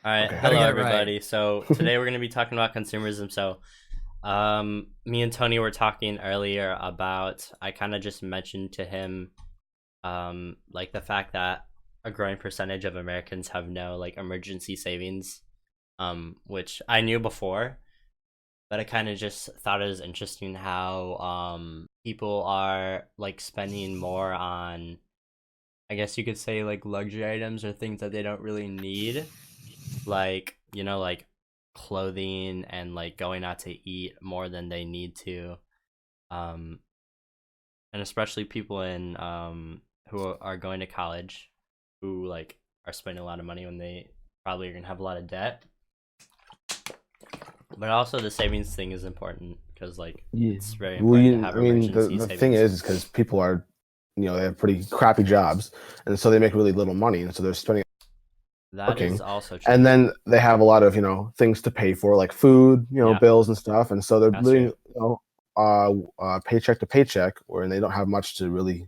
All right, Okay. Gotta hello get it right. everybody. So today we're going to be talking about consumerism. Me and Tony were talking earlier about I kind of just mentioned to him like the fact that a growing percentage of Americans have no like emergency savings, which I knew before, but I kind of just thought it was interesting how people are like spending more on, I guess you could say, like luxury items or things that they don't really need, like like clothing and like going out to eat more than they need to, um and especially people in who are going to college, who like are spending a lot of money when they probably are gonna have a lot of debt. But also the savings thing is important because like Yeah. it's very Well, important to have I mean, the emergency the thing savings. is because people are, they have pretty crappy jobs, and so they make really little money, and so they're spending That is working, also and true. then they have a lot of things to pay for, like food, Yeah, bills and stuff, and so they're that's living, true. paycheck to paycheck, where they don't have much to really,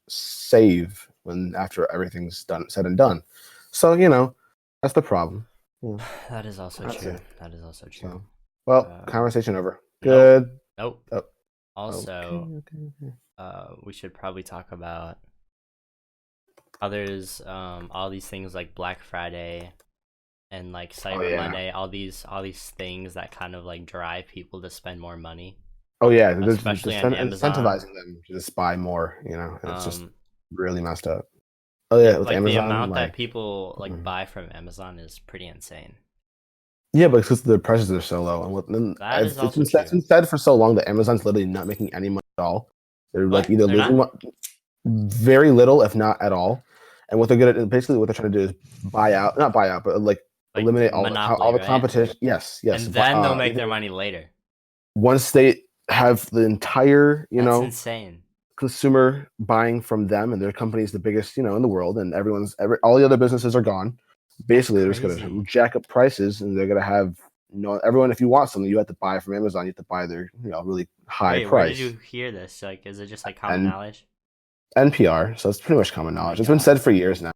save when after everything's done said and done. So that's the problem. Yeah, That is also that's true. it. That is also true. So, well, um conversation over. nope, Good. nope. Oh, okay, Also, okay, okay. we should probably talk about how there's all these things like Black Friday and like Oh Cyber yeah. Monday, all these things that kind of like drive people to spend more money, Oh yeah. They're just especially on Amazon. incentivizing them to just buy more, and it's just Um, really messed up. Oh yeah, yeah, with like the Amazon, amount that like people like mm. buy from Amazon is pretty insane. Yeah, but because the prices are so low, and That is it's also it's true. been said for so long that Amazon's literally not making any money at all. They're like What? either They're losing not? very little, if not at all. And what they're good at, basically, what they're trying to do is buy out, not buy out, but like Like eliminate all monopoly, the right? competition. Yes, yes. And then they'll make Either their money later. once they have the entire, That's insane. consumer buying from them, and their company is the biggest, in the world, and all the other businesses are gone. That's Basically, they're just gonna crazy. jack up prices, and they're gonna have everyone. If you want something, you have to buy from Amazon. You have to buy their really high Wait, where did you price hear this? Like, is it just like common and knowledge? NPR. So it's pretty much common Oh my knowledge. It's been god, said for years now.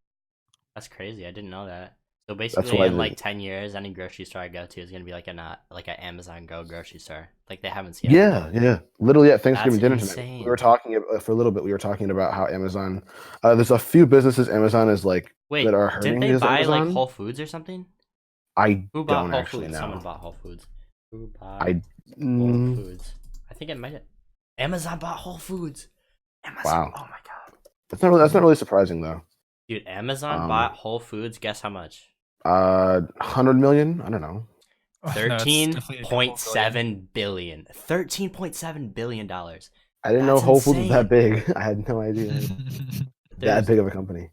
that's crazy. I didn't know that. So That's basically, why in like 10 years, any grocery store I go to is gonna be like an Amazon Go grocery store. Like they haven't seen everything. yeah. Literally at That's Thanksgiving dinner tonight, we were insane. talking for a little bit. We were talking about how Amazon. There's a few businesses Amazon is like that Wait, are didn't hurting they because of buy like Amazon. Whole Foods or something? I Who bought don't Whole actually Foods? Someone know. bought Whole Foods. Who bought I Whole mm, Foods? I think it might have. Amazon bought Whole Foods. Amazon. wow. Oh my god. That's not really surprising though. Dude, Amazon Um, bought Whole Foods. Guess how much? 100 million. I don't know. Oh, no, it's Thirteen definitely a point couple billion. seven billion. $13.7 billion. I didn't know That's Whole Foods was that insane. big. I had no idea that There's big of a company.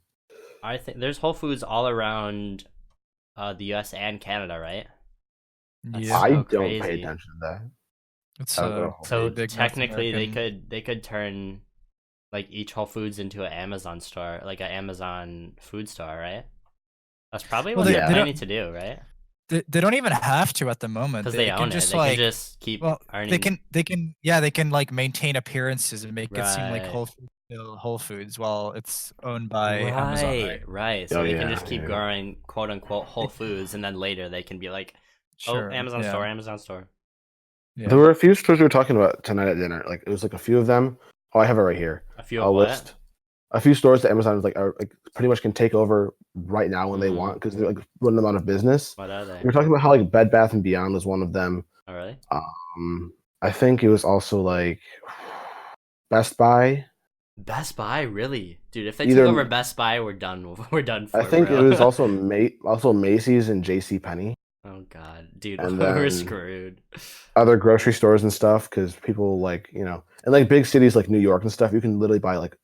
I think there's Whole Foods all around the US and Canada, right? That's Yeah, I so don't pay crazy. attention to that. it's I don't go a to Whole pretty So Foods. big North technically they American. could turn like each Whole Foods into an Amazon store, like an Amazon food store, right? That's probably Well, what they they're they Yeah. don't planning to do, right? they don't even have to at the moment. Because They they can own it. just They can like, just keep well, earning. they can like maintain appearances and make it seem like Right. Whole Foods still Whole Foods while it's owned by Amazon, Right, right? right. So Oh they can just yeah, keep yeah. growing quote unquote Whole Foods, and then later they can be like, oh, Sure. Amazon store, Yeah. Amazon store. There Yeah. were a few stores we were talking about tonight at dinner. Like it was like a few of them. Oh, I have it right here. A few A of what? list. A few stores that Amazon is like pretty much can take over right now when they Mm-hmm. want because they're like running them out of business. What are they? We were talking about how like Bed Bath and Beyond was one of them. Oh, really? I think it was also like Best Buy. Best Buy, really, dude. If they took over Either Best Buy, we're done. We're done I for, think it bro. was also Macy's and J.C. Penney, Oh god, dude, and we're then screwed. other grocery stores and stuff because people like and like big cities like New York and stuff, you can literally buy like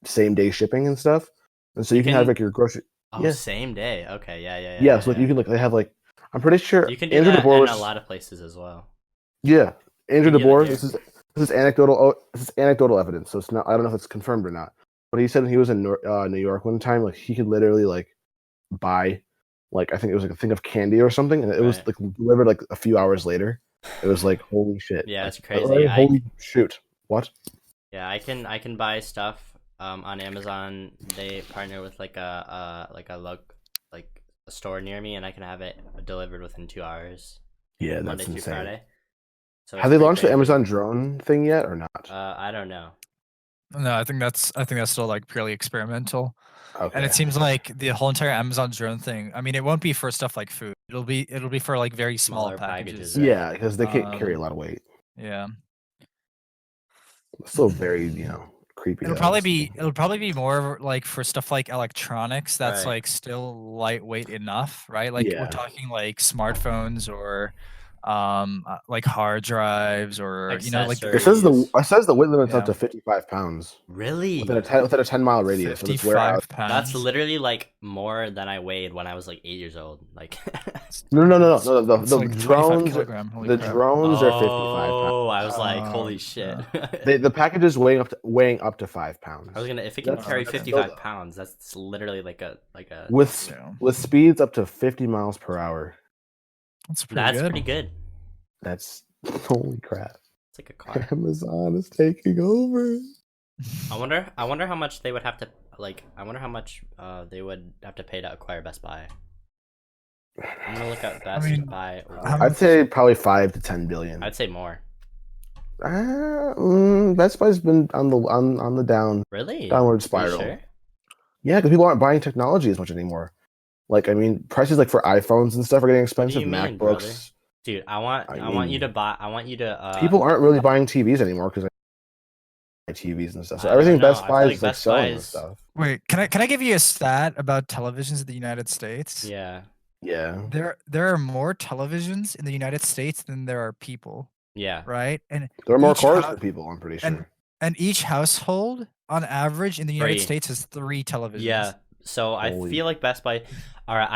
same day shipping and stuff, and so You you can have can. like your grocery. Oh, Yeah, same day. Okay, yeah, yeah, yeah, yeah. yeah, So like you yeah. can like they have like I'm pretty sure You can do Andrew that DeBoer in a was lot of places as well. yeah You Andrew can do that DeBoer. here. This is anecdotal. Oh, this is anecdotal evidence, so it's not. I don't know if it's confirmed or not. But he said when he was in New York one time, like he could literally like buy like I think it was like a thing of candy or something, and it was Right. like delivered like a few hours later. It was like holy shit, Yeah, like it's crazy. holy shoot, what? Yeah, I can buy stuff on Amazon. They partner with like a like a store near me, and I can have it delivered within 2 hours, Yeah, Monday that's through insane. Friday. So Have it's they pretty launched the crazy. Amazon drone thing yet or not? I don't know. No, I think that's still like purely experimental. And Okay. it seems like the whole entire Amazon drone thing, I mean, it won't be for stuff like food. It'll be for like very small Smaller packages. packages, right? Yeah, because they can't carry a lot of weight. Yeah. It's still very, creepy. It'll probably be more like for stuff like electronics that's Right. like still lightweight enough, right? Like we're Yeah. talking like smartphones or like hard drives or like It says the weight limit's up Yeah. to 55 pounds Really? within a 10-mile radius. So this warehouse. 55 pounds. That's literally like more than I weighed when I was like 8 years old. Like No. It's The like 25 drones. kilogram. Holy The crap. drones are 55 pounds. Oh, I was like, holy shit. The package is weighing up to 5 pounds. I was gonna, if it can That's- carry that's 55 still- pounds, that's literally like a with speeds up to 50 miles per hour. That's pretty good. That's holy crap. It's like a car. Amazon is taking over. I wonder how much they would have to I wonder how much they would have to pay to acquire Best Buy. I'm gonna look at Best Buy. I'd say probably 5 to 10 billion. I'd say more. Best Buy's been on the downward spiral. Sure? Yeah, because people aren't buying technology as much anymore. Like, I mean, prices like for iPhones and stuff are getting expensive. MacBooks. Brother? Dude, I want you to. People aren't really buying TVs anymore because TVs and stuff. So everything Best Buy is like selling and stuff. Wait, can I give you a stat about televisions in the United States? Yeah. Yeah. There are more televisions in the United States than there are people. Yeah. Right? And there are more cars than people, I'm pretty sure. And each household on average in the United States has 3 televisions. Yeah. So I feel like Best Buy. All right,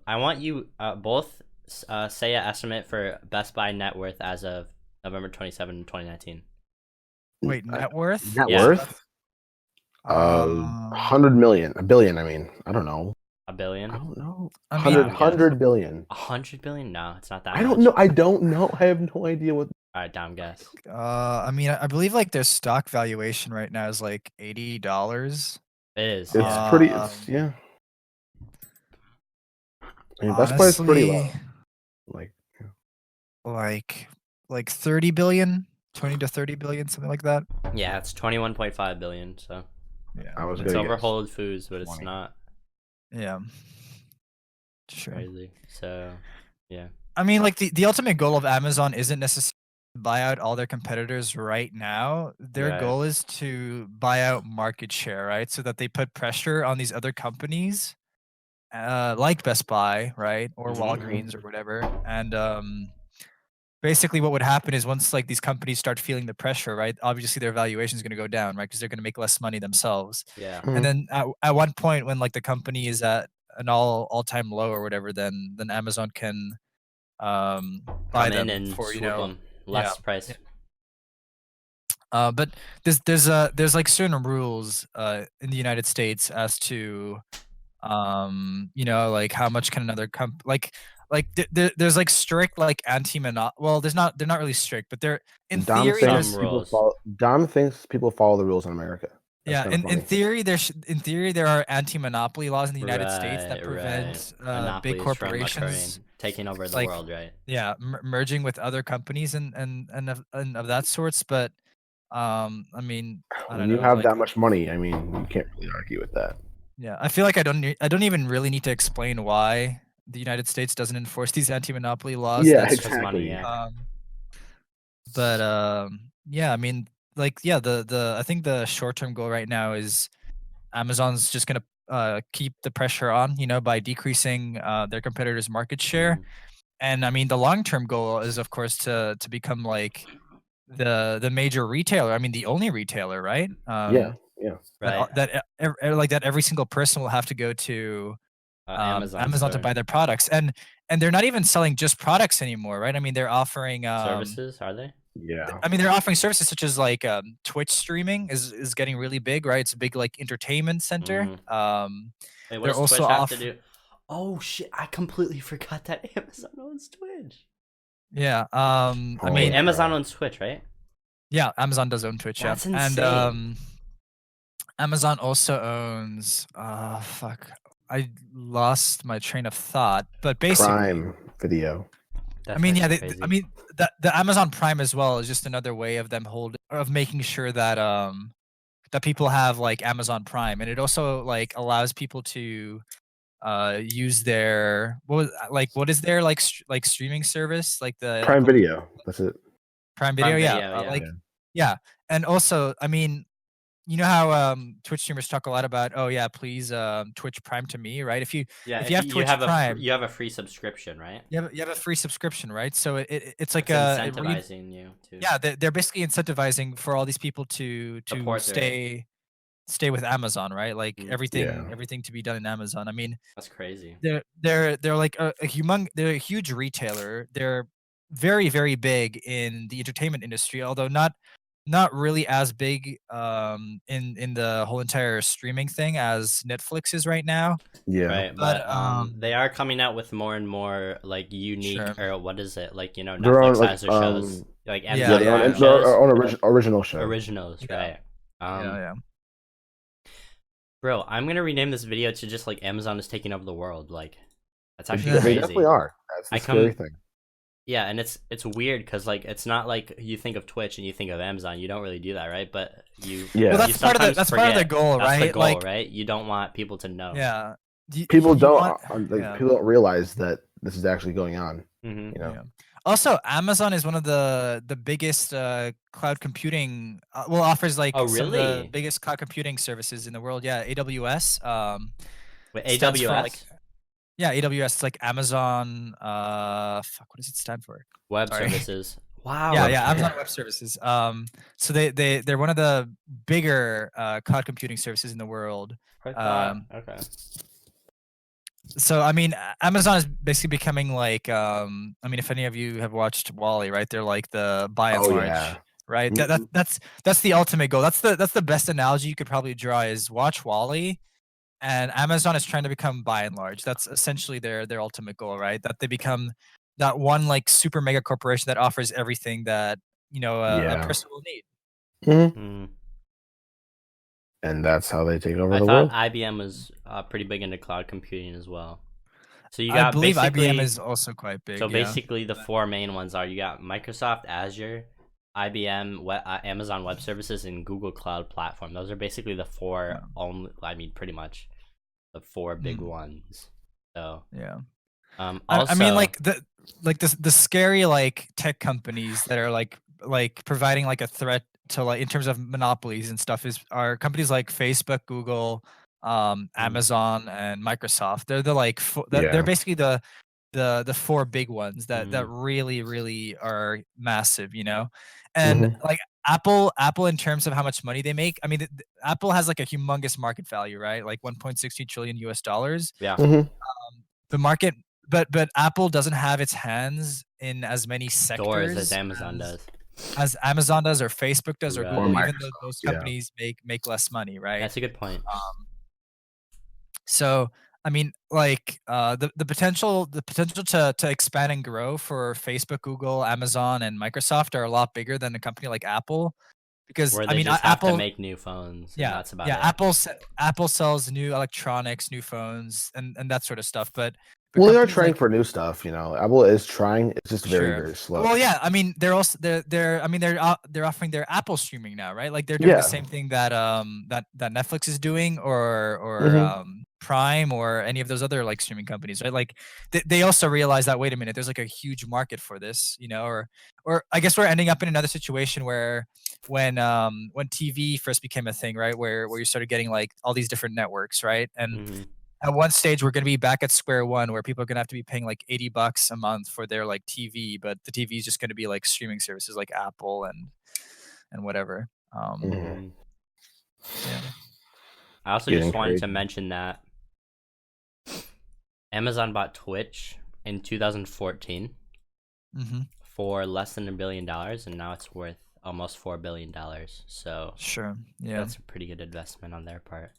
I want you both say an estimate for Best Buy net worth as of November 27, 2019. Wait, net worth? Net worth? 100 million. A billion, I mean. I don't know. A billion? I don't know. I mean, 100 billion. 100 billion? No, it's not that I don't know. I don't know. I have no idea what. All right, down guess. I mean, I believe like their stock valuation right now is like $80. It is. It's pretty. Yeah. I mean, Best Buy is pretty low. Like 30 billion, 20 to 30 billion, something like that. Yeah, it's 21.5 billion. So yeah, it's over Whole Foods, but 20. It's not. Yeah. Sure. Crazy. So, yeah. I mean, like the ultimate goal of Amazon isn't necessarily to buy out all their competitors right now. Their goal is to buy out market share, right? So that they put pressure on these other companies, like Best Buy, right, or Walgreens or whatever, and basically what would happen is once like these companies start feeling the pressure, right, obviously their valuation is going to go down, right, because they're going to make less money themselves. Yeah. And then at one point when like the company is at an all-time low or whatever, then Amazon can buy them and for less price. Yeah. But there's like certain rules in the United States as to like how much can another there's like strict like anti-monopoly. Well, they're not really strict, but they're in theory. Dom thinks people follow the rules in America. That's in theory there are anti-monopoly laws in the United States that prevent big corporations taking over the world, right? Yeah, merging with other companies and of that sorts. But I mean, when you have that much money, I mean, you can't really argue with that. Yeah, I feel like I don't even really need to explain why the United States doesn't enforce these anti-monopoly laws. Yeah, exactly. Yeah, I mean, like, yeah, I think the short-term goal right now is Amazon's just gonna keep the pressure on, by decreasing their competitors' market share. And I mean, the long-term goal is, of course, to become like the major retailer. I mean, the only retailer, right? Yeah. Right. That every single person will have to go to Amazon to buy their products, and they're not even selling just products anymore, right? I mean, they're offering services. Are they? Yeah. I mean, they're offering services such as like Twitch streaming is getting really big, right? It's a big like entertainment center. Wait, what does Twitch have to do? Oh shit! I completely forgot that Amazon owns Twitch. Yeah. I mean, Amazon owns Twitch, right? Yeah, Amazon does own Twitch. That's insane. And Amazon also owns I lost my train of thought, but basically, Prime Video. That's I mean, yeah, actually I crazy. mean, the Amazon Prime as well is just another way of them making sure that that people have like Amazon Prime, and it also like allows people to use their what is their like streaming service like the Prime Video. That's it. Prime Video, Prime yeah, Video, yeah. like Yeah. yeah, and also I mean, you know how Twitch streamers talk a lot about, oh yeah, please Twitch Prime to me, right? Yeah, If you if have you Twitch have Prime, you have a free subscription, right? you have a free subscription, right? So it's like It's incentivizing you to yeah, they're basically incentivizing for all these people to support their. stay with Amazon, right? Like Mm, Yeah. everything to be done in Amazon. I mean, that's crazy. they're like they're a huge retailer. They're very, very big in the entertainment industry, although not really as big in the whole entire streaming thing as Netflix is right now. Yeah. Right, But but they are coming out with more and more like unique, sure. or what is it, like, They're on Netflix like has their shows, like Yeah, yeah, Amazon they're has yeah, their on yeah. shows, original show. originals, Yeah. right? Yeah, yeah. Bro, I'm gonna rename this video to just like Amazon is taking over the world. Like, that's They actually Yeah. crazy. definitely are. That's the I scary come, thing. yeah, and it's weird because like it's not like you think of Twitch and you think of Amazon. You don't really do that, right? But you, Yeah. Well, you that's part of sometimes that's part of the forget goal, that's the right? goal, Like, right? You don't want people to know. yeah. People You don't want like yeah. people don't realize that this is actually going on. Hmm. You know. Yeah. Also, Amazon is one of the biggest cloud computing. Well, offers like Oh, some of the really? biggest cloud computing services in the world. Yeah, AWS Wait, stands for like AWS? yeah, AWS. It's like Amazon. Fuck, what does it stand for? Web Sorry. services. Wow. Yeah, Web yeah, Amazon services. Web Services. So they're one of the bigger cloud computing services in the world. I thought. Um, Okay. so I mean, Amazon is basically becoming like I mean, if any of you have watched Wally, right? They're like the by and Oh yeah. large, right? Mhm. That's the ultimate goal. That's the best analogy you could probably draw is watch Wally, and Amazon is trying to become by and large. That's essentially their ultimate goal, right? That they become that one like super mega corporation that offers everything that a Yeah. person will need. Mhm. Mm. And that's how they take over I the thought world. IBM was pretty big into cloud computing as well. So you I got believe IBM basically, is also quite so big. Yeah. basically the four main ones are you got Microsoft Azure, IBM, Amazon Web Services, and Google Cloud Platform. Those are basically the four Yeah. only. I mean, pretty much the four big Mm, ones. So yeah. I mean, also, like the scary like tech companies that are like providing like a threat to like in terms of monopolies and stuff are companies like Facebook, Google, mm, Amazon, and Microsoft. They're the like they're Yeah. basically the four big ones that mm, really are massive, and Hmm. like Apple in terms of how much money they make. I mean, Apple has like a humongous market value, right? Like 1.60 trillion US dollars. yeah, Hmm. The market, but Apple doesn't have its hands in as many doors as sectors Amazon does. as Amazon does or Facebook does or Or Google, Right. even though those Microsoft. Yeah. companies make less money, right? That's a good point. Um, so I mean, like the potential to expand and grow for Facebook, Google, Amazon, and Microsoft are a lot bigger than a company like Apple, because Where I they mean, just have to Apple, make new phones, and yeah, that's about yeah, it. Apple sells new electronics, new phones, and that sort of stuff, but Well, they are companies trying like for new stuff. You know, Apple is trying. It's just very, sure. very slow. Well, yeah. I mean, they're also I mean, they're offering their Apple streaming now, right? Like they're doing the Yeah. same thing that that Netflix is doing, or Hmm. Prime, or any of those other like streaming companies, right? Like they also realize that, wait a minute, there's like a huge market for this, or I guess we're ending up in another situation where when TV first became a thing, right? Where you started getting like all these different networks, right? And Hmm. at one stage we're going to be back at square one where people are going to have to be paying like $80 a month for their like TV, but the TV is just going to be like streaming services like Apple and whatever. Hmm. Hmm. Yeah. I also Getting just wanted to crazy. mention that Amazon bought Twitch in 2014 Mm-hmm. for less than $1 billion, and now it's worth almost $4 billion. So Sure. Yeah. that's a pretty good investment on their part.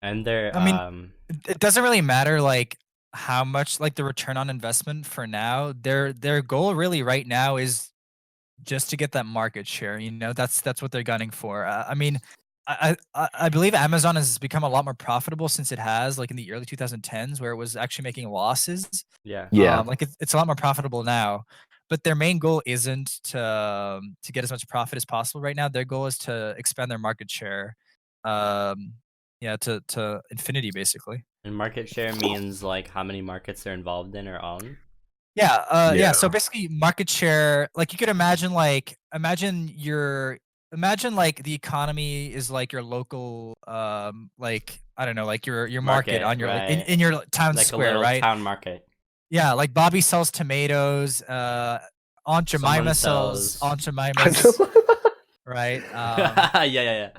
And they're I mean, it doesn't really matter like how much like the return on investment for now. Their goal really right now is just to get that market share. That's what they're gunning for. I mean, I believe Amazon has become a lot more profitable since it has, like, in the early 2010s, where it was actually making losses. Yeah. Yeah. Like, it's a lot more profitable now, but their main goal isn't to get as much profit as possible right now. Their goal is to expand their market share, um, yeah, to infinity, basically. And market share means like how many markets they're involved in or own. Yeah, Yeah. so basically market share, like, you could imagine, like imagine, like, the economy is like your local, like, I don't know, like your market Market, on your, like, right? in your town Like a square, little right? town market. Yeah, like Bobby sells tomatoes, Aunt Someone Jemima sells sells. Aunt Jemima's, right? Yeah, yeah, yeah.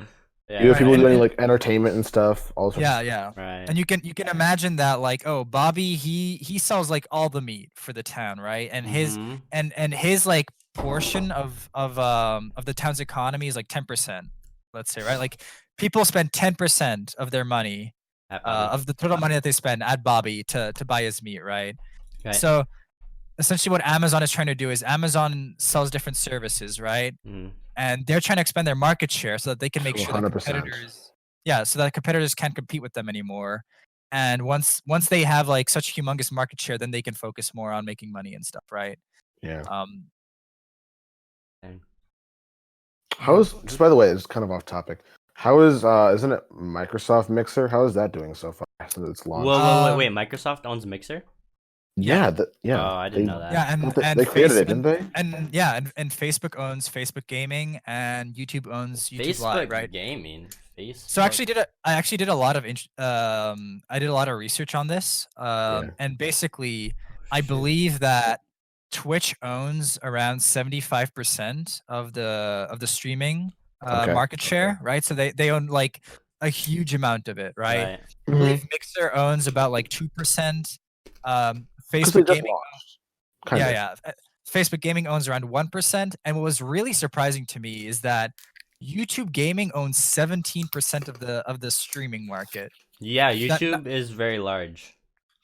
You Yeah, have Right, people right, doing like entertainment and stuff. All sorts of yeah, stuff. yeah. right. And you can imagine that, like, oh, Bobby, he sells, like, all the meat for the town, right? And his Mm-hmm. and his, like, portion of the town's economy is like 10%, let's say, right? Like, people spend 10% of their money, At Bobby. of the total money that they spend at Bobby to buy his meat, right? Right. So essentially what Amazon is trying to do is Amazon sells different services, right? Mm. And they're trying to expand their market share so that they can make sure that 100%. competitors can't compete with them anymore. And once they have, like, such humongous market share, then they can focus more on making money and stuff, right? Yeah. Um, And How mhm. is, just by the way, it's kind of off topic. How is isn't it Microsoft Mixer? How is that doing so far since it's launched? wait. Microsoft owns Mixer? Yeah. Yeah, Oh, yeah. I didn't know that. Yeah, and They created it, didn't they? and Facebook owns Facebook Gaming, and YouTube owns YouTube Live, Facebook right? Gaming. So Facebook. I actually did a lot of I did a lot of research on this, Yeah. and basically, I Shoot. believe that Twitch owns around 75% of the streaming Okay. market share, right? So they own, like, a huge amount of it, right? Right. I believe Because Mixer owns about, like, 2%. they Facebook just Gaming, launched, kind yeah, of. yeah. Facebook Gaming owns around 1%, and what was really surprising to me is that YouTube Gaming owns 17% of the streaming market. Yeah, Not YouTube is very large.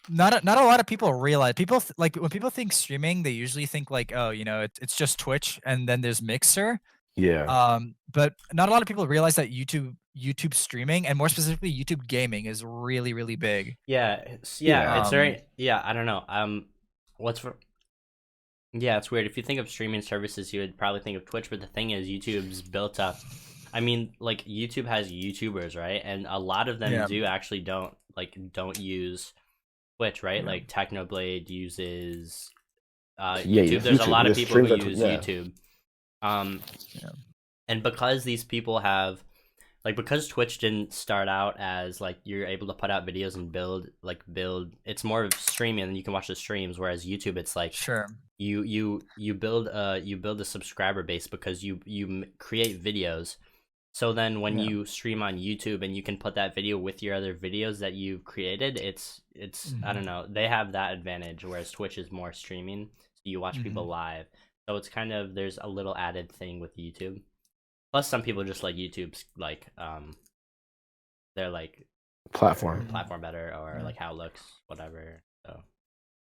not a lot of people realize. Like, when people think streaming, they usually think, like, oh, it's just Twitch and then there's Mixer. Yeah. But not a lot of people realize that YouTube streaming, and more specifically YouTube Gaming, is really, really big. Yeah, Yeah. it's Um, very yeah, I don't know. What's for Yeah, it's weird. If you think of streaming services, you would probably think of Twitch, but the thing is YouTube's built up. I mean, like YouTube has YouTubers, right? And a lot of them yeah, do actually don't use Twitch, right? yeah, Like Technoblade uses Yeah. YouTube. It's There's a YouTube. lot of It people who streams that. use Yeah. YouTube. Um yeah. and because these people have like because Twitch didn't start out as like you're able to put out videos and build it's more of streaming and you can watch the streams, whereas YouTube it's like Sure. you build a subscriber base because you create videos. So then when Yeah. you stream on YouTube and you can put that video with your other videos that you've created, it's I don't Mhm. know, they have that advantage, whereas Twitch is more streaming, so you watch people Mhm. live. So it's kind of there's a little added thing with YouTube. Plus some people just like YouTube's like their like Platform. platform better or Yeah. like how it looks, whatever. So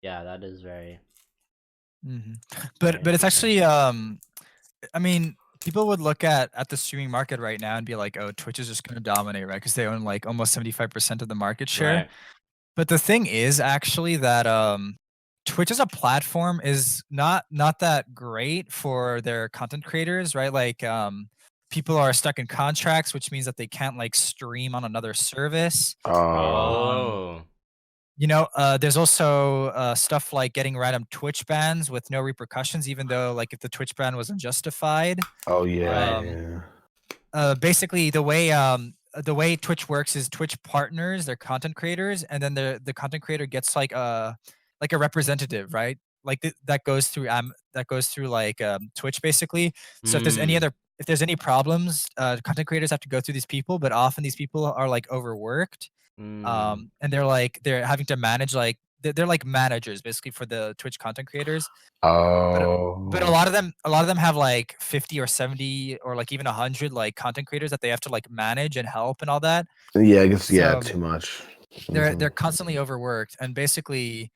yeah, that is very Mhm. very But it's interesting. actually, I mean, people would look at the streaming market right now and be like, "Oh, Twitch is just gonna dominate," right? Because they own, like, almost 75% of the market share. Right. But the thing is actually that, Twitch as a platform is not that great for their content creators, right? Like, people are stuck in contracts, which means that they can't, like, stream on another service. Um Oh. there's also stuff like getting random Twitch bans with no repercussions, even though, like, if the Twitch ban was unjustified. Oh yeah. Right. Um, Basically, the way Twitch works is Twitch partners their content creators, and then the content creator gets, like a representative, right? Like, that goes through, like, Twitch, basically. So Mm. if there's any problems, content creators have to go through these people, but often these people are, like, overworked, Mm. and they're having to manage, like, they're like managers basically for the Twitch content creators. But Oh. a lot of them have, like, 50 or 70 or, like, even 100, like, content creators that they have to, like, manage and help and all that. Yeah. I guess. Yeah. So Too much. they're Mhm. constantly overworked, and basically,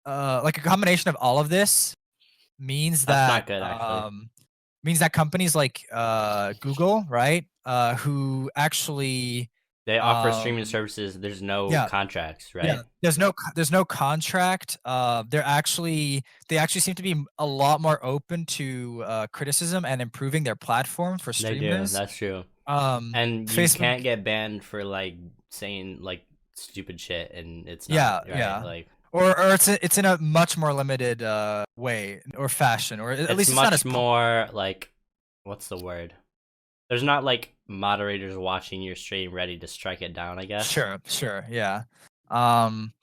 like, a combination of all of this means That's that, not good actually. means that companies like Google, right, who actually They offer streaming um services. There's no yeah, contracts, yeah, right? there's no contract. They actually seem to be a lot more open to criticism and improving their platform for They do. streamers. That's true. Um, And you Facebook, can't get banned for like saying like stupid shit, and it's not yeah, right. yeah. Like Or it's in a much more limited way or fashion, or at it's least it's not much as more like what's the word? There's not like moderators watching your stream ready to strike it down, I guess. sure, yeah. Um,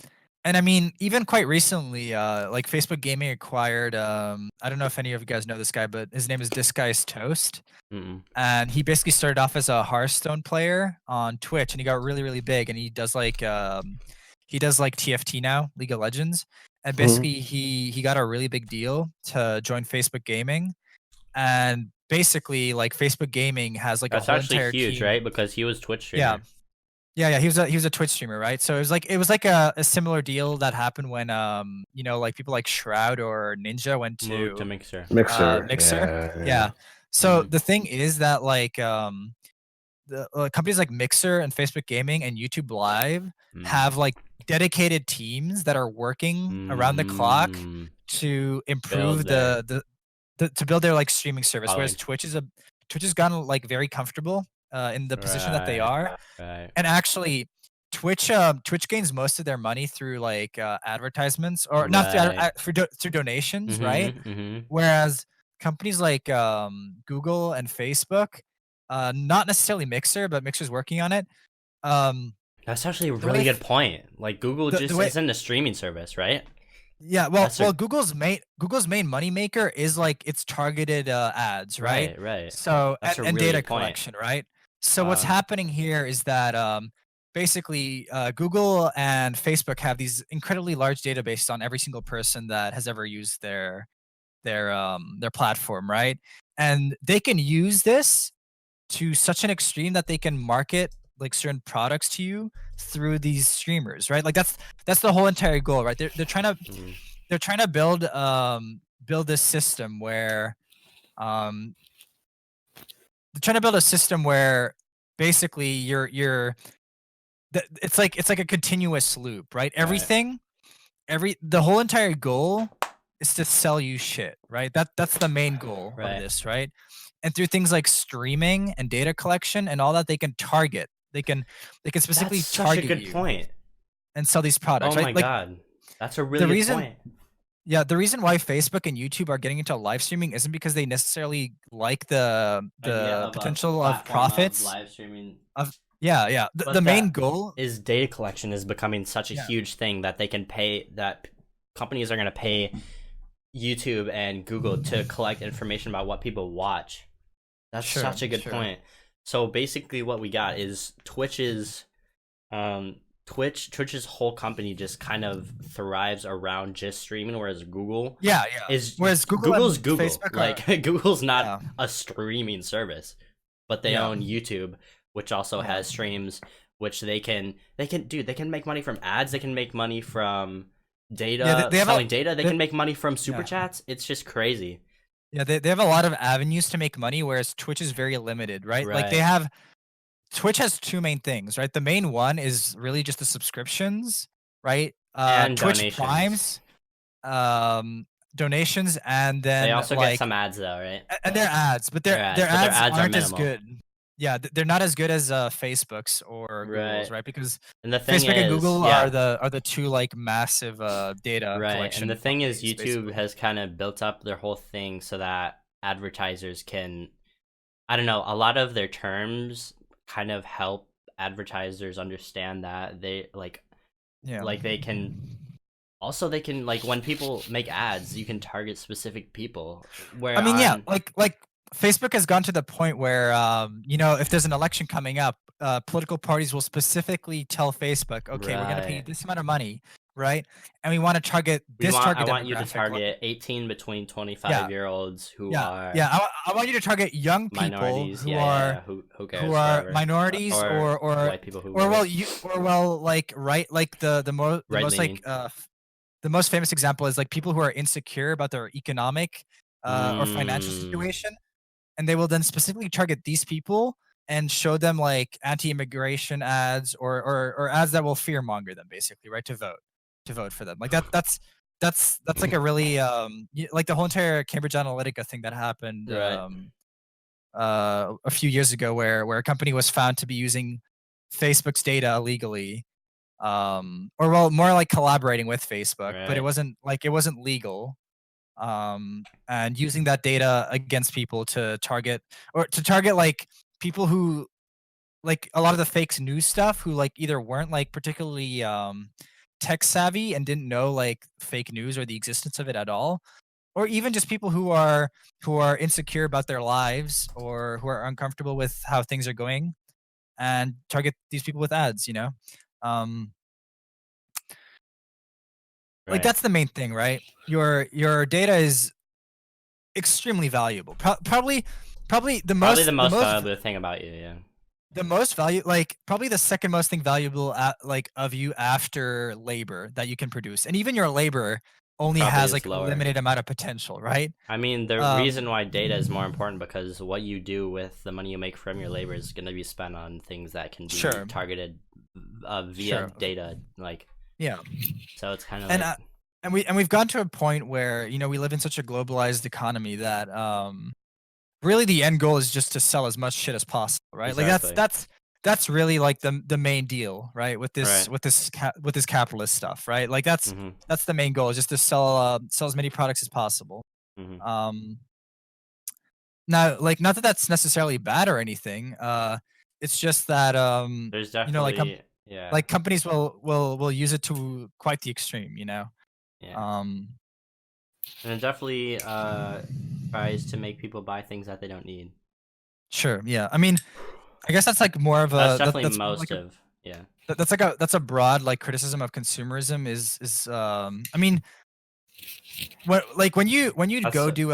and I mean, even quite recently, like Facebook Gaming acquired, I don't know if any of you guys know this guy, but his name is This Guy's Toast. Mm-mm. And he basically started off as a Hearthstone player on Twitch, and he got really, really big. And he does like TFT now, League of Legends. And Mhm. basically, he got a really big deal to join Facebook Gaming. And basically, like Facebook Gaming has like a That's whole actually entire huge, team. right? Because he was Twitch Yeah, streamer. yeah. He was a Twitch streamer, right? So it was like a similar deal that happened when like people like Shroud or Ninja went Moved to to Mixer. Mixer. Mixer. Yeah, Yeah. yeah. So Mm-hmm. the thing is that like the companies like Mixer and Facebook Gaming and YouTube Live Mm. have like dedicated teams that are working around the clock Mm. to Build improve there. to build their like streaming service. Whereas Following. Twitch has gotten like very comfortable in the position that they Right. are. Right. And actually, Twitch gains most of their money through like advertisements, or not through Right. through donations, right? Mm-hmm. Mm-hmm. Whereas companies like Google and Facebook, not necessarily Mixer, but Mixer's working on it. Um, That's actually a the way really good point. Like Google the just way isn't a streaming service, right? Yeah, That's a Google's main moneymaker is like its targeted ads, right? right, right. So That's a and really data good point. collection, right? So what's Um, happening here is that basically Google and Facebook have these incredibly large databases on every single person that has ever used their platform, right? And they can use this to such an extreme that they can market like certain products to you through these streamers, right? Like that's the whole entire goal, right? mm, They're trying to build this system where um they're trying to build a system where basically it's like a continuous loop, right? right, The whole entire goal is to sell you shit, right? That's the main goal of right. this, right? And through things like streaming and data collection and all that, they can target. They can That's specifically such a target good you point. and sell these Oh products, right? my Like god. That's a really the good reason point. yeah, the reason why Facebook and YouTube are getting into live streaming isn't because they necessarily like Idea the of a potential of platform of profits live streaming, of yeah, yeah. The but main that goal is data collection is becoming such a yeah, huge thing that they can pay that companies are going to pay YouTube and Google to collect information about what people watch. That's sure, such a good sure. point. So basically what we got is Twitch's whole company just kind of thrives around just streaming, whereas Google Yeah, yeah. is Whereas Google Google's and Google. Facebook are Like Google's not yeah, a streaming service, but they yeah, own YouTube, which also yeah. has streams, which they can make money from ads, they can make money from Yeah, data, they have a selling data, they they, can make money from super yeah. chats. It's just crazy. Yeah, they have a lot of avenues to make money, whereas Twitch is very limited, right? Like Right. Twitch has two main things, right? The main one is really just the subscriptions, right? And Twitch donations. Primes, um, donations, and They then also get some ads though, right? and their ads, but Their their ads, but their ads ads are aren't as minimal. good. Yeah, they're not as good as Facebook's or Google's, Right. right? Because And the thing Facebook and is, Google yeah, are the two like massive data right. And the collection thing is, companies, YouTube basically. has kind of built up their whole thing so that advertisers can, I don't know, a lot of their terms kind of help advertisers understand that Yeah. they can also they can like when people make ads, you can target specific people. I Where mean, yeah, on like Facebook has gone to the point where if there's an election coming up, political parties will specifically tell Facebook, okay, we're gonna pay you right. this amount of money, right? And we want to target this I target want you to demographic. target 18 between 25 Yeah, year olds who yeah, are yeah. I want you to target young people minorities. Yeah, yeah, yeah. Who who cares? are Whatever. minorities Or white people. Who cares? like right like the Right most like leaning. the most famous example is like people who are insecure about their economic or financial Mm, situation. and they will then specifically target these people and show them like anti-immigration ads or ads that will fearmonger them, basically, right, to vote for them. Like that's like a really like the whole entire Cambridge Analytica thing that happened Right. A few years ago, where a company was found to be using Facebook's data illegally, or well, more like collaborating with Facebook, but it Right. wasn't legal, and using that data against people to target like people who like a lot of the fake news stuff, who like either weren't like particularly tech savvy and didn't know like fake news or the existence of it at all, or even just people who are insecure about their lives or who are uncomfortable with how things are going, and target these people with ads, um like Right. that's the main thing, right? Your data is extremely valuable. Probably the Probably the most most valuable thing about you. Yeah. the most value, like probably the second most thing valuable like of you after labor that you can produce, and even your labor only Probably has is like a lower. limited amount of potential, right? I mean, the um reason why data is more important because what you do with the money you make from your labor is going to be spent on things that can be sure, targeted via sure, data. Like, yeah. so it's kind of and like, we've gotten to a point where we live in such a globalized economy that really the end goal is just to sell as much shit as possible, right? Like exactly. that's really like the main deal, right? With this Right. with this capitalist stuff, right? Like Mm-hmm. that's the main goal, is just to sell as many products as possible. Mm-hmm. Um Now, like, not that that's necessarily bad or anything. It's just that There's like definitely, yeah. like companies will use it to quite the extreme, Yeah. Um And it definitely tries to make people buy things that they don't need. Sure, yeah. I mean, I guess that's like more of That's a definitely that's more of like most of, yeah. that's like a broad like criticism of consumerism, is I mean, when you That's go do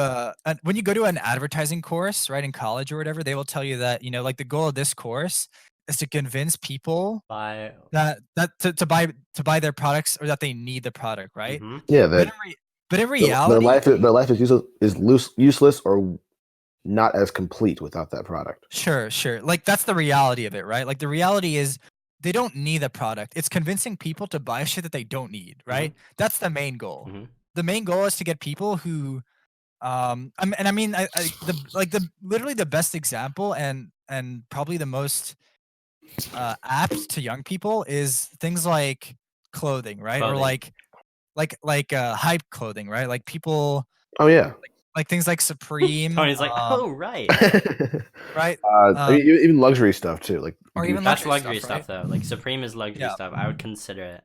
when you go to an advertising course, right, in college or whatever, they will tell you that, like the goal of this course is to convince people by, to buy their products, or that they need the product, right? mm-hmm. Yeah, But that but in their reality, life is useless or not as complete without that product. sure, sure. Like that's the reality of it, right? Like the reality is they don't need the product. It's convincing people to buy shit that they don't need, right? Mm-hmm. That's the main goal. Mm-hmm. The main goal is to get people who I mean, the like the literally the best example, and probably the most apt to young people, is things like clothing, right? Or Clothing. hype clothing, right? Like people Oh yeah. like things like Supreme, Tony's like, oh, right. right? I mean, even luxury stuff too, like Or even That's luxury luxury stuff, stuff right? though. Like Supreme is luxury Yeah. stuff. I would consider it.